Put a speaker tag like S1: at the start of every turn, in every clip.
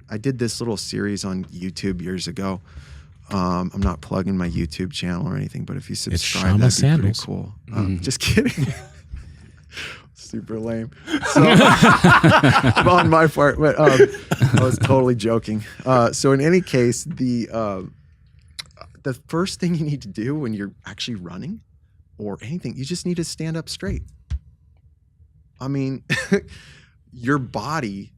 S1: I did this little series on YouTube years ago. I'm not plugging my YouTube channel or anything, but if you subscribe, that'd be pretty cool. Just kidding. Super lame. So, on my part, but I was totally joking. So in any case, the first thing you need to do when you're actually running or anything, you just need to stand up straight. I mean, your body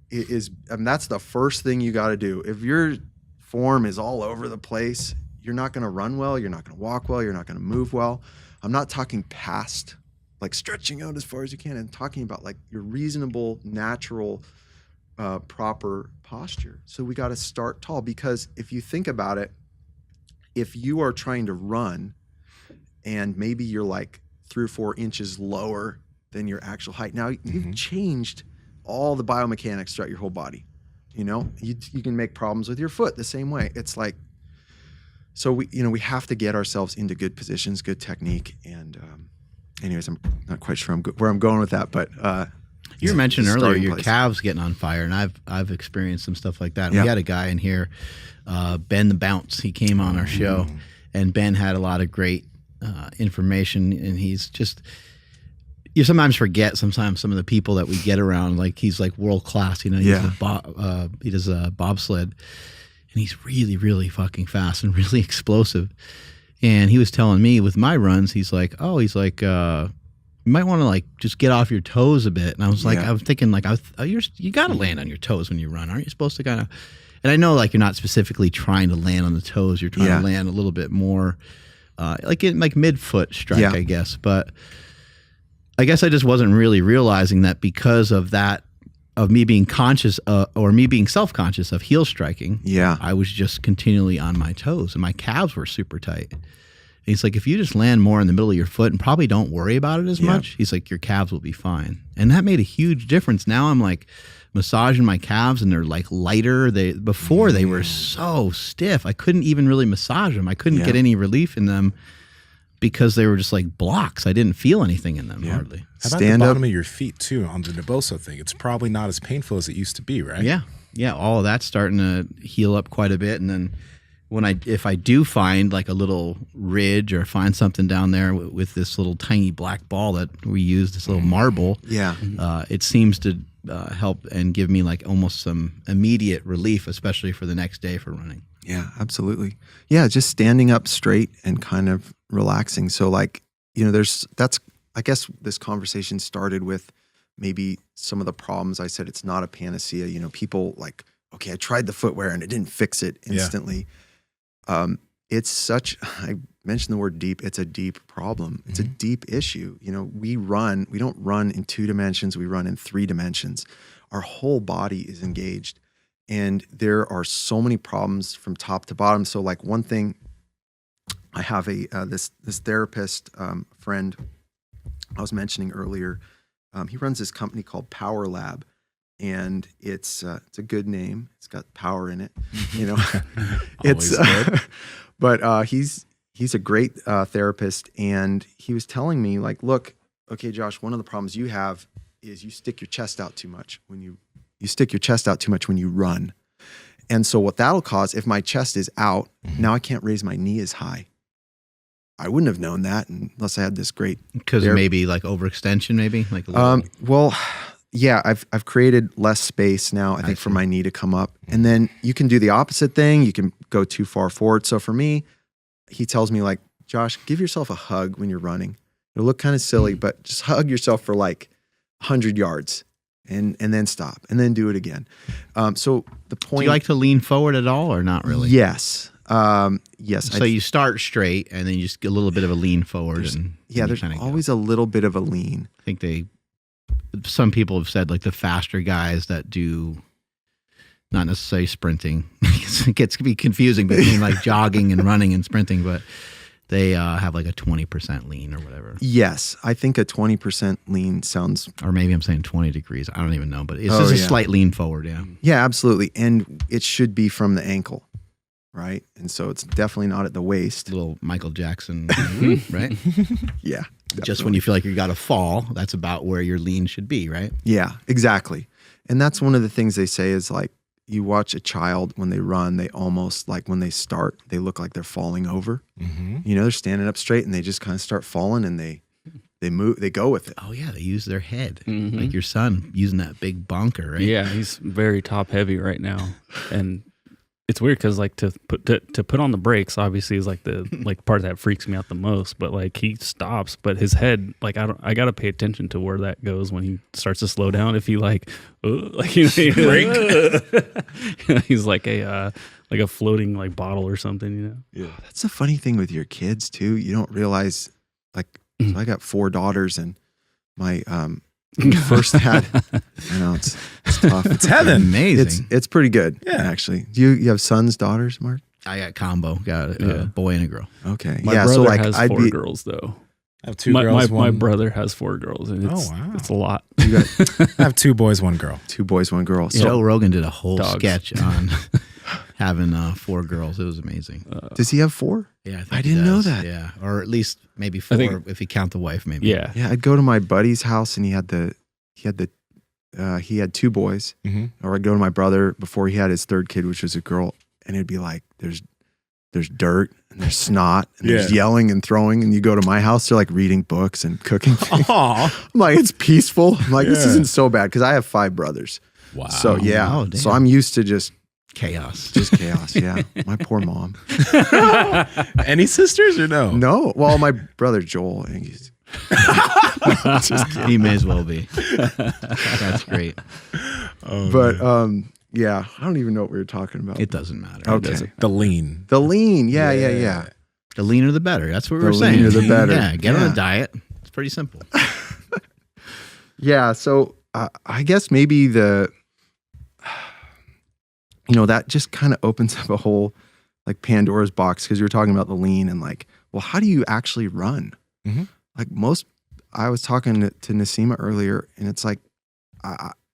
S1: is, that's the first thing you got to do. If your form is all over the place, you're not going to run well, you're not going to walk well, you're not going to move well. I'm not talking past like stretching out as far as you can. I'm talking about like your reasonable, natural, proper posture. So we got to start tall, because if you think about it, if you are trying to run and maybe you're like 3 or 4 inches lower than your actual height, now you've changed all the biomechanics throughout your whole body. You know, you can make problems with your foot the same way. It's like, so we have to get ourselves into good positions, good technique. And anyways, I'm not quite sure where I'm going with that, but
S2: you were mentioning earlier your calves getting on fire, and I've experienced some stuff like that. Yeah. We had a guy in here, Ben the Bounce. He came on our show, and Ben had a lot of great information, and he's just, you sometimes forget sometimes some of the people that we get around, like he's like world class, you know. He does a bobsled, and he's really, really fucking fast and really explosive. And he was telling me with my runs, he's like, you might want to like just get off your toes a bit. And I was like, I was thinking like, you got to land on your toes when you run. Aren't you supposed to kind of, and I know like you're not specifically trying to land on the toes. You're trying to land a little bit more like mid-foot strike, I guess. But I guess I just wasn't really realizing that because of that, of me being conscious or me being self-conscious of heel striking. Yeah, I was just continually on my toes, and my calves were super tight. And he's like, if you just land more in the middle of your foot and probably don't worry about it as much, he's like, your calves will be fine. And that made a huge difference. Now I'm like massaging my calves, and they're like lighter. Before they were so stiff, I couldn't even really massage them. I couldn't get any relief in them, because they were just like blocks. I didn't feel anything in them hardly.
S3: How about the bottom of your feet too on the Naboso thing? It's probably not as painful as it used to be, right?
S2: Yeah. Yeah. All of that's starting to heal up quite a bit. And then if I do find like a little ridge or find something down there with this little tiny black ball that we use, this little marble, it seems to help and give me like almost some immediate relief, especially for the next day for running.
S1: Yeah, absolutely. Yeah, just standing up straight and kind of relaxing. So like, I guess this conversation started with maybe some of the problems. I said it's not a panacea. You know, people like, okay, I tried the footwear and it didn't fix it instantly. It's such, I mentioned the word deep, it's a deep problem. It's a deep issue. You know, we don't run in 2 dimensions, we run in 3 dimensions. Our whole body is engaged. And there are so many problems from top to bottom. So like one thing, I have this therapist friend I was mentioning earlier. He runs this company called Power Lab, and it's a good name. It's got power in it, you know. It's but he's a great therapist, and he was telling me like, look, okay, Josh, one of the problems you have is you stick your chest out too much when you stick your chest out too much when you run. And so what that'll cause, if my chest is out, now I can't raise my knee as high. I wouldn't have known that unless I had this great.
S2: Because maybe like overextension, maybe like.
S1: Well, yeah, I've created less space now, I think, for my knee to come up. And then you can do the opposite thing. You can go too far forward. So for me, he tells me like, Josh, give yourself a hug when you're running. It'll look kind of silly, but just hug yourself for like 100 yards. And then stop, and then do it again. So the point.
S2: Do you like to lean forward at all, or not really?
S1: Yes, yes.
S2: So you start straight, and then you just get a little bit of a lean forward.
S1: There's always a little bit of a lean.
S2: I think some people have said like the faster guys that do, not necessarily sprinting. It gets to be confusing between like jogging and running and sprinting, but they have like a 20% lean or whatever.
S1: Yes, I think a 20% lean sounds...
S2: Or maybe I'm saying 20 degrees. I don't even know, but it's just a slight lean forward,
S1: Yeah, absolutely. And it should be from the ankle, right? And so it's definitely not at the waist.
S2: A little Michael Jackson, right?
S1: Yeah.
S2: Definitely. Just when you feel like you got to fall, that's about where your lean should be, right?
S1: Yeah, exactly. And that's one of the things they say is like, you watch a child when they run, they almost like when they start, they look like they're falling over.
S3: Mm-hmm.
S1: You know, they're standing up straight and they just kind of start falling and they move, they go with it.
S2: Oh yeah, they use their head. Like your son using that big bonker, right?
S4: Yeah, he's very top heavy right now, and it's weird because like to put on the brakes obviously is like the like part that freaks me out the most. But like he stops, but his head, like I gotta pay attention to where that goes when he starts to slow down. If he like he's like a floating like bottle or something, you know.
S1: Yeah, that's the funny thing with your kids too. You don't realize like so I got 4 daughters and my first had, I know it's tough.
S3: It's heaven.
S2: Amazing.
S1: It's pretty good.
S3: Yeah.
S1: Actually. Do you have sons, daughters, Mark?
S2: I got combo. Got a boy and a girl.
S1: Okay.
S4: My brother has 4 girls though.
S3: I have 2 girls.
S4: My brother has 4 girls, and it's a lot.
S1: You got
S3: I have 2 boys, 1 girl.
S1: 2 boys, 1 girl. So,
S2: Joe Rogan did a whole
S4: Dogs.
S2: sketch on having 4 girls. It was amazing.
S1: does he have 4?
S2: Yeah,
S1: I
S2: he
S1: didn't know
S2: does.
S1: that.
S2: Yeah, or at least maybe 4 if you count the wife. Maybe.
S4: Yeah.
S1: Yeah, I'd go to my buddy's house and he had 2 boys.
S3: Mm-hmm.
S1: Or I'd go to my brother before he had his 3rd kid, which was a girl, and it'd be like there's dirt and there's snot and there's yelling and throwing, and you go to my house, they're like reading books and cooking things. I'm like, it's peaceful. I'm like, this isn't so bad because I have 5 brothers.
S3: Wow.
S1: So yeah,
S2: Oh, damn.
S1: so I'm used to just
S2: Chaos.
S1: chaos. Yeah, my poor mom.
S3: Any sisters or no?
S1: No, well, my brother Joel, and he's
S2: He may as well be. That's great.
S1: but yeah, I don't even know what we were talking about.
S2: It doesn't matter.
S1: Okay.
S3: The lean.
S1: The lean, yeah.
S2: The leaner the better. That's what we
S1: The
S2: were saying.
S1: leaner the better.
S2: Yeah, get on
S1: Yeah.
S2: a diet. It's pretty simple.
S1: Yeah, so I guess maybe that just kind of opens up a whole like Pandora's box because you were talking about the lean and like, well, how do you actually run?
S3: Mm-hmm.
S1: Like I was talking to Nsima earlier, and it's like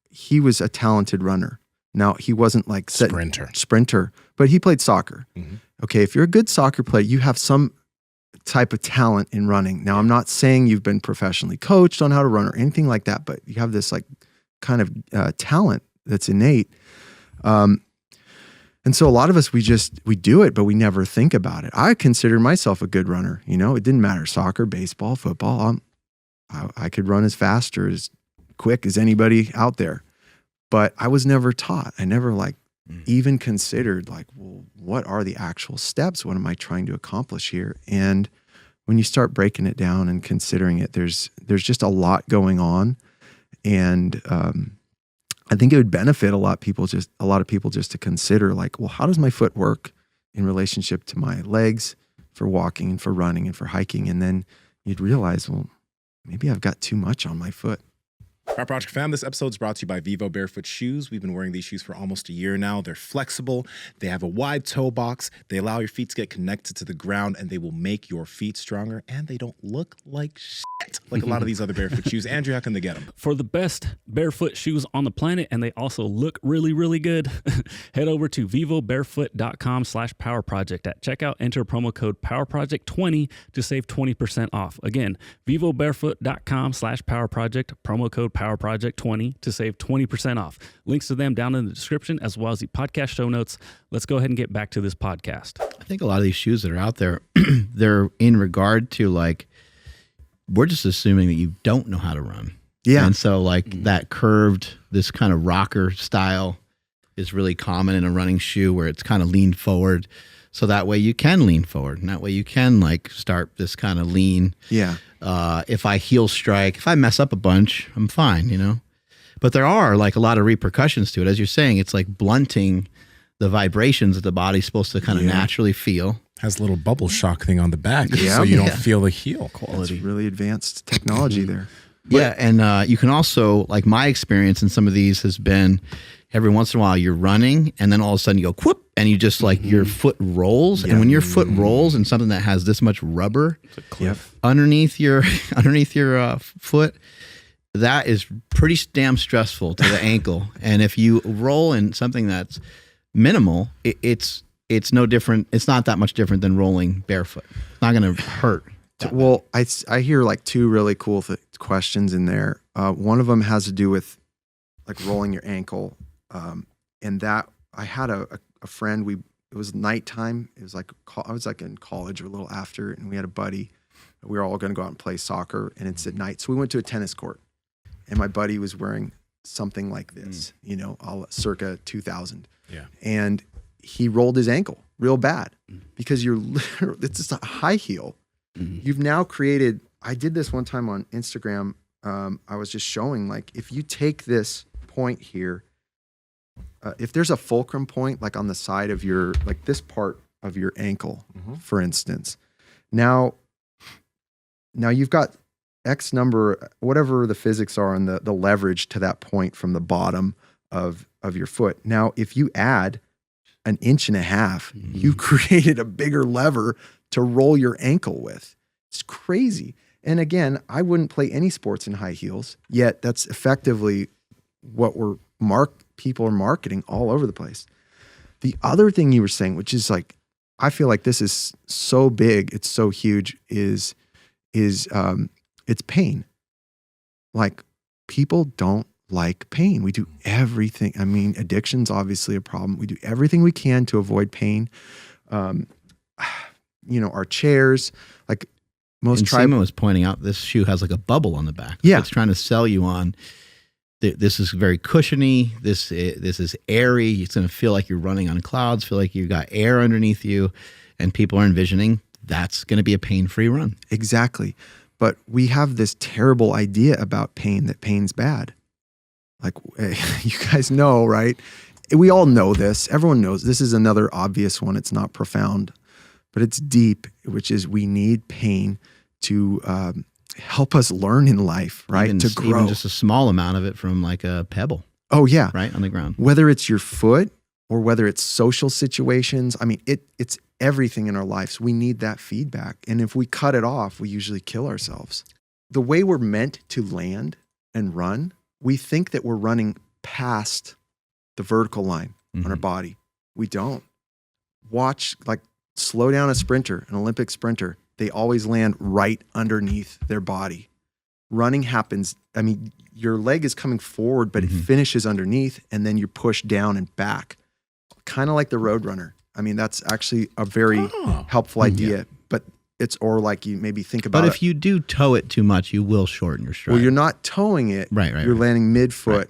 S1: he was a talented runner. Now he wasn't like sprinter, but he played soccer.
S3: Mm-hmm.
S1: Okay, if you're a good soccer player, you have some type of talent in running. Now I'm not saying you've been professionally coached on how to run or anything like that, but you have this like kind of talent that's innate. And so a lot of us, we do it, but we never think about it. I consider myself a good runner. You know, it didn't matter soccer, baseball, football. I could run as fast or as quick as anybody out there, but I was never taught. I never even considered like, well, what are the actual steps? What am I trying to accomplish here? And when you start breaking it down and considering it, there's just a lot going on. And I think it would benefit a lot of people just to consider like, well, how does my foot work in relationship to my legs for walking and for running and for hiking? And then you'd realize, well, maybe I've got too much on my foot.
S3: Power Project fam, this episode is brought to you by Vivo Barefoot Shoes. We've been wearing these shoes for almost a year now. They're flexible. They have a wide toe box. They allow your feet to get connected to the ground, and they will make your feet stronger, and they don't look like shit like a lot of these other barefoot shoes. Andrew, how can they get them?
S4: For the best barefoot shoes on the planet, and they also look really, really good, head over to vivobarefoot.com/powerproject. At checkout, enter promo code PowerProject20 to save 20% off. Again, vivobarefoot.com/powerproject, promo code PowerProject20 to save 20% off. Links to them down in the description as well as the podcast show notes. Let's go ahead and get back to this podcast.
S2: I think a lot of these shoes that are out there, they're in regard to like, we're just assuming that you don't know how to run.
S1: Yeah.
S2: And so like that curved, this kind of rocker style is really common in a running shoe where it's kind of leaned forward. So that way you can lean forward, and that way you can like start this kind of lean.
S1: Yeah.
S2: If I heel strike, if I mess up a bunch, I'm fine, you know? But there are like a lot of repercussions to it. As you're saying, it's like blunting the vibrations that the body's supposed to kind of naturally feel.
S3: Has a little bubble shock thing on the back
S1: Yeah.
S3: so you don't feel the heel.
S1: Quality. It's really advanced technology there.
S2: Yeah, and you can also, like my experience in some of these has been every once in a while you're running and then all of a sudden you go whoop and you just like your foot rolls. And when your foot rolls in something that has this much rubber underneath your foot, that is pretty damn stressful to the ankle. And if you roll in something that's minimal, it's no different. It's not that much different than rolling barefoot. It's not going to hurt.
S1: Well, I hear like 2 really cool questions in there. One of them has to do with like rolling your ankle. And that I had a friend. It was nighttime. It was like I was like in college or a little after, and we had a buddy. We were all going to go out and play soccer, and it's at night. So we went to a tennis court, and my buddy was wearing something like this, you know, circa 2000.
S3: Yeah. And
S1: he rolled his ankle real bad because it's just a high heel. You've now created, I did this one time on Instagram. I was just showing, like, if you take this point here, if there's a fulcrum point, like on the side of your, like this part of your ankle, for instance, now you've got X number, whatever the physics are and the leverage to that point from the bottom of your foot. Now, if you add an inch and a half, you created a bigger lever to roll your ankle with. It's crazy. And again, I wouldn't play any sports in high heels, yet that's effectively what people are marketing all over the place. The other thing you were saying, which is like, I feel like this is so big, it's so huge, is it's pain. Like, people don't like pain. We do everything. I mean, addiction's obviously a problem. We do everything we can to avoid pain. You know, our chairs, like most
S2: Nsima was pointing out, this shoe has like a bubble on the back.
S1: Yeah.
S2: It's trying to sell you on, this is very cushiony. This is airy. It's going to feel like you're running on clouds, feel like you've got air underneath you. And people are envisioning that's going to be a pain-free run.
S1: Exactly. But we have this terrible idea about pain, that pain's bad. Like, you guys know, right? We all know this. Everyone knows. This is another obvious one. It's not profound, but it's deep, which is we need pain to help us learn in life, right? To grow.
S2: Even just a small amount of it from like a pebble.
S1: Oh, yeah.
S2: Right on the ground.
S1: Whether it's your foot or whether it's social situations. I mean, it's everything in our lives. We need that feedback. And if we cut it off, we usually kill ourselves. The way we're meant to land and run, we think that we're running past the vertical line on our body. We don't. Watch, like, slow down a sprinter, an Olympic sprinter. They always land right underneath their body. Running happens, I mean, your leg is coming forward, but it finishes underneath, and then you push down and back. Kind of like the road runner. I mean, that's actually a very helpful idea, but it's, or like you maybe think about it.
S2: But if you do toe it too much, you will shorten your stride.
S1: Well, you're not towing it.
S2: Right.
S1: You're landing midfoot. Right.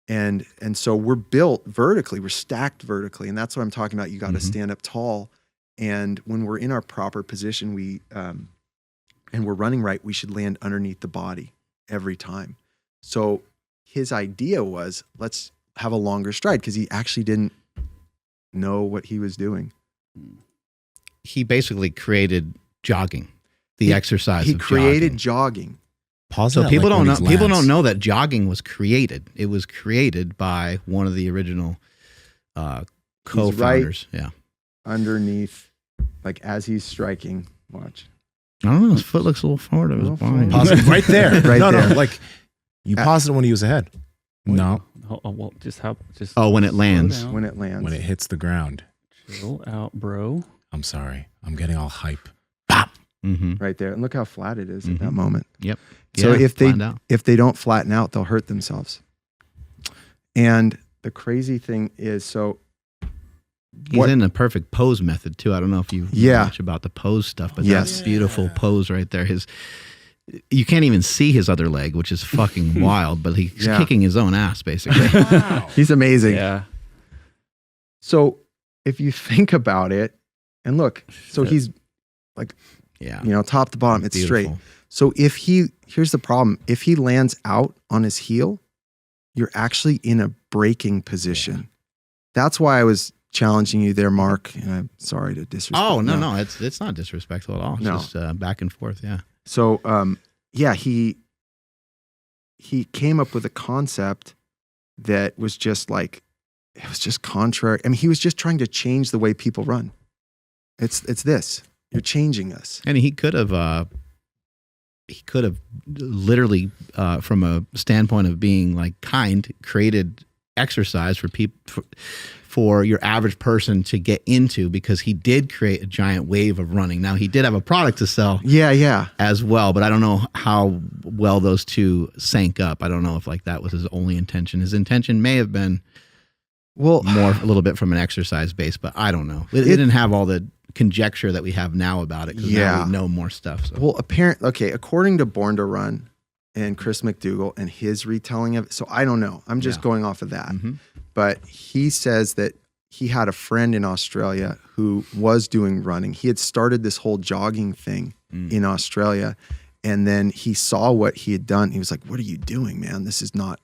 S1: And so we're built vertically, we're stacked vertically. And that's what I'm talking about. You got to stand up tall. And when we're in our proper position, and we're running right, we should land underneath the body every time. So his idea was, let's have a longer stride, because he actually didn't know what he was doing.
S2: He basically created jogging, the exercise.
S1: He created jogging.
S2: So people don't know. People don't know that jogging was created. It was created by one of the original co-founders.
S1: Right underneath, like as he's striking. Watch.
S2: I don't know. His foot looks a little forward of his body.
S3: Pause it right there.
S1: Right there.
S3: No. Like, you paused it when he was ahead. No.
S4: Well,
S2: when it lands.
S1: When it lands.
S3: When it hits the ground.
S4: Chill out, bro.
S3: I'm sorry. I'm getting all hype.
S2: Bop.
S1: Right there. And look how flat it is at that moment.
S2: Yep.
S1: So if they don't flatten out, they'll hurt themselves. And the crazy thing is, so
S2: he's in the perfect pose method too. I don't know if you know much about the pose stuff, but that's a beautiful pose right there. You can't even see his other leg, which is fucking wild, but he's kicking his own ass basically.
S3: Wow.
S1: He's amazing.
S4: Yeah.
S1: So if you think about it, and look, so he's like, top to bottom, it's straight. So here's the problem. If he lands out on his heel, you're actually in a braking position. Yeah. That's why I was challenging you there, Mark, and I'm sorry to disrespect.
S2: Oh, no, it's not disrespectful at all. It's just back and forth, yeah.
S1: So, he came up with a concept that was just like, it was just contrary. I mean, he was just trying to change the way people run. It's this. You're changing us.
S2: And he could have literally, from a standpoint of being like kind, created exercise for people, for your average person to get into, because he did create a giant wave of running. Now, he did have a product to sell as well, but I don't know how well those two sank up. I don't know if like that was his only intention. His intention may have been more a little bit from an exercise base, but I don't know. It didn't have all the conjecture that we have now about it because now we know more stuff. So.
S1: Well, according to Born to Run and Chris McDougall and his retelling of it, so I don't know. I'm just going off of that. Mm-hmm. But he says that he had a friend in Australia who was doing running. He had started this whole jogging thing in Australia, and then he saw what he had done. He was like, "What are you doing, man? This is not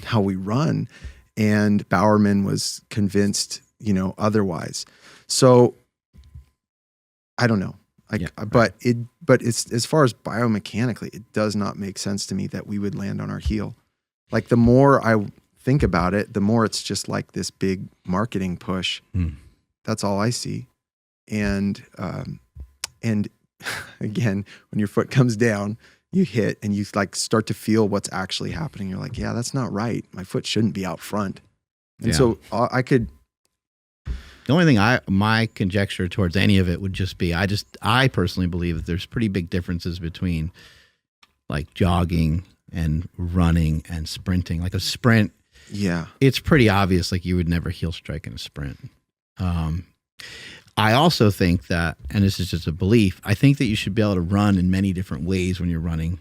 S1: how we run." And Bowerman was convinced, otherwise. So I don't know. But it's, as far as biomechanically, it does not make sense to me that we would land on our heel. Like, the more I think about it, the more it's just like this big marketing push. That's all I see. And again, when your foot comes down, you hit and you like start to feel what's actually happening. You're like, yeah, that's not right. My foot shouldn't be out front. And so I could.
S2: The only thing my conjecture towards any of it would just be, I personally believe that there's pretty big differences between like jogging and running and sprinting. Like a sprint.
S1: Yeah.
S2: It's pretty obvious. Like, you would never heel strike in a sprint. I also think that, and this is just a belief, I think that you should be able to run in many different ways when you're running.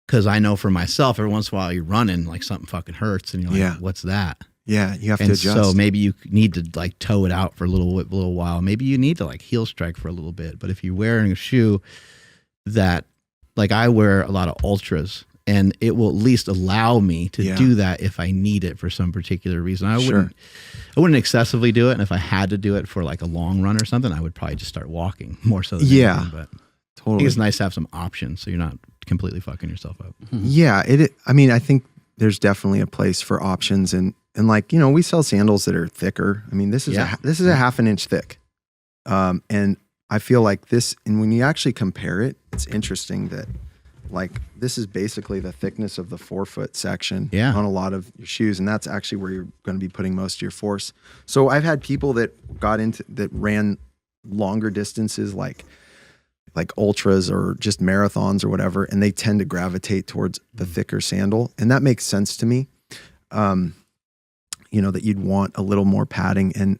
S2: Cause I know for myself, every once in a while you're running, like something fucking hurts and you're like, what's that?
S1: Yeah, you have to adjust.
S2: So maybe you need to like toe it out for a little while. Maybe you need to like heel strike for a little bit. But if you're wearing a shoe that, like, I wear a lot of ultras, and it will at least allow me to do that if I need it for some particular reason. I wouldn't excessively do it. And if I had to do it for like a long run or something, I would probably just start walking more so than anything. But totally. I think it's nice to have some options so you're not completely fucking yourself up.
S1: Yeah, I think there's definitely a place for options, and like, we sell sandals that are thicker. I mean, this is a half an inch thick. And I feel like this, and when you actually compare it, it's interesting that, like, this is basically the thickness of the forefoot section on a lot of your shoes, and that's actually where you're going to be putting most of your force. So I've had people that ran longer distances, like ultras or just marathons or whatever, and they tend to gravitate towards the thicker sandal, and that makes sense to me. That you'd want a little more padding, and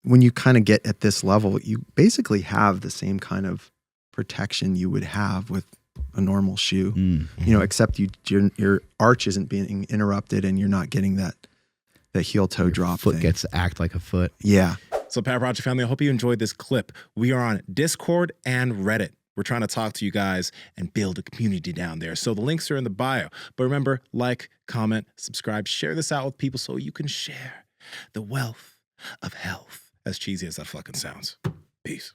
S1: when you kind of get at this level, you basically have the same kind of protection you would have with a normal shoe, except your arch isn't being interrupted and you're not getting that heel toe drop.
S2: Foot gets to act like a foot.
S1: Yeah.
S3: So, Power Project family, I hope you enjoyed this clip. We are on Discord and Reddit. We're trying to talk to you guys and build a community down there. So the links are in the bio. But remember, like, comment, subscribe, share this out with people so you can share the wealth of health. As cheesy as that fucking sounds. Peace.